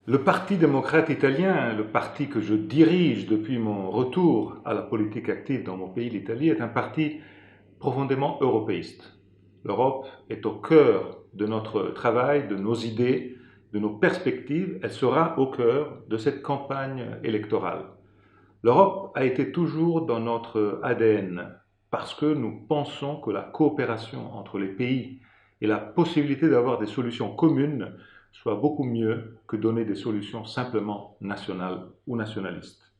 Le Parti démocrate italien, le parti que je dirige depuis mon retour à la politique active dans mon pays, l'Italie, est un parti profondément européiste. L'Europe est au cœur de notre travail, de nos idées, de nos perspectives. Elle sera au cœur de cette campagne électorale. L'Europe a été toujours dans notre ADN parce que nous pensons que la coopération entre les pays et la possibilité d'avoir des solutions communes soit beaucoup mieux que donner des solutions simplement nationales ou nationalistes.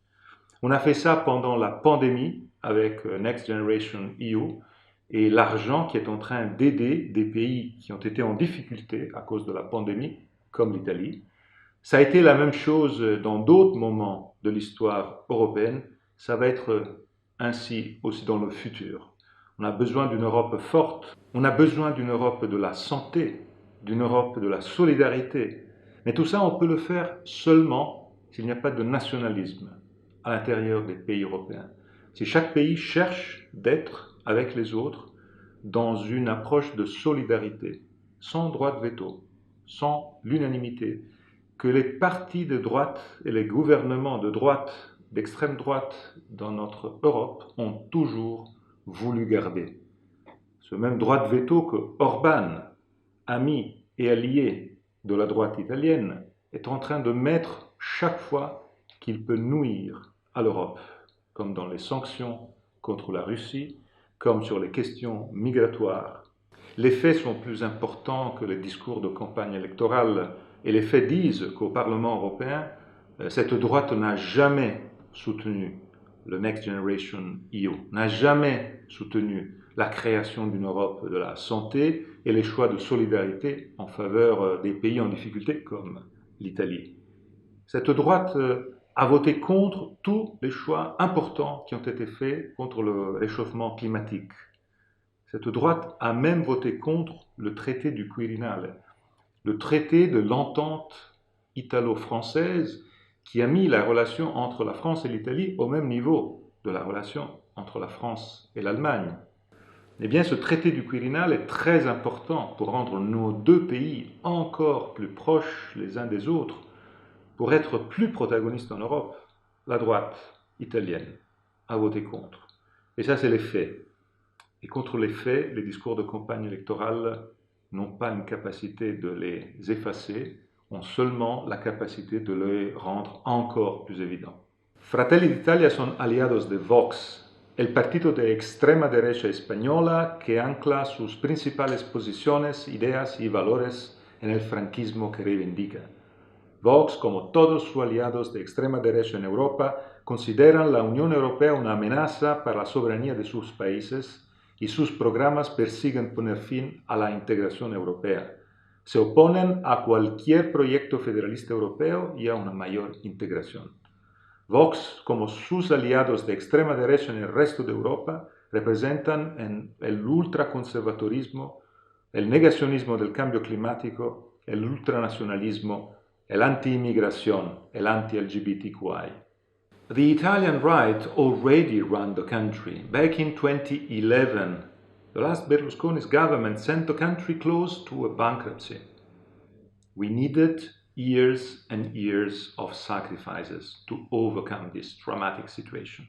On a fait ça pendant la pandémie avec Next Generation EU et l'argent qui est en train d'aider des pays qui ont été en difficulté à cause de la pandémie, comme l'Italie. Ça a été la même chose dans d'autres moments de l'histoire européenne. Ça va être ainsi aussi dans le futur. On a besoin d'une Europe forte. On a besoin d'une Europe de la santé, d'une Europe de la solidarité. Mais tout ça, on peut le faire seulement s'il n'y a pas de nationalisme à l'intérieur des pays européens. Si chaque pays cherche d'être avec les autres dans une approche de solidarité, sans droit de veto, sans l'unanimité, que les partis de droite et les gouvernements de droite, d'extrême droite dans notre Europe ont toujours voulu garder. Ce même droit de veto que Orban, ami et allié de la droite italienne, est en train de mettre chaque fois qu'il peut nuire à l'Europe, comme dans les sanctions contre la Russie, comme sur les questions migratoires. Les faits sont plus importants que les discours de campagne électorale et les faits disent qu'au Parlement européen, cette droite n'a jamais soutenu le Next Generation EU, n'a jamais soutenu la création d'une Europe de la santé et les choix de solidarité en faveur des pays en difficulté comme l'Italie. Cette droite a voté contre tous les choix importants qui ont été faits contre le réchauffement climatique. Cette droite a même voté contre le traité du Quirinal, le traité de l'entente italo-française qui a mis la relation entre la France et l'Italie au même niveau de la relation entre la France et l'Allemagne. Eh bien, ce traité du Quirinal est très important pour rendre nos deux pays encore plus proches les uns des autres, pour être plus protagonistes en Europe. La droite italienne a voté contre. Et ça, c'est les faits. Et contre les faits, les discours de campagne électorale n'ont pas une capacité de les effacer, ont seulement la capacité de les rendre encore plus évidents. Fratelli d'Italia son aliados de Vox, el partido de extrema derecha española que ancla sus principales posiciones, ideas y valores en el franquismo que reivindica. Vox, como todos sus aliados de extrema derecha en Europa, consideran la Unión Europea una amenaza para la soberanía de sus países y sus programas persiguen poner fin a la integración europea. Se oponen a cualquier proyecto federalista europeo y a una mayor integración. Vox, como sus aliados de extrema derecha en el resto de Europa, representan el ultraconservadurismo, el negacionismo del cambio climático, el ultranacionalismo, el anti-inmigración, el anti-LGBTQI. The Italian right already ran the country. Back in 2011, the last Berlusconi's government sent the country close to a bankruptcy. We needed years and years of sacrifices to overcome this dramatic situation.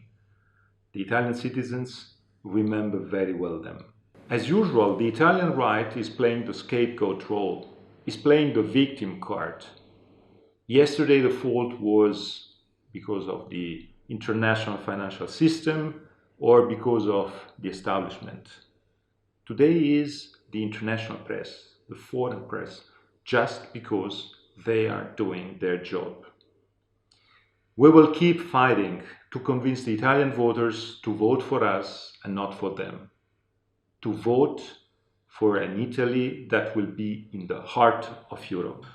The Italian citizens remember very well them. As usual, the Italian right is playing the scapegoat role, is playing the victim card. Yesterday the fault was because of the international financial system or because of the establishment. Today is the international press, the foreign press, just because they are doing their job. We will keep fighting to convince the Italian voters to vote for us and not for them. To vote for an Italy that will be in the heart of Europe.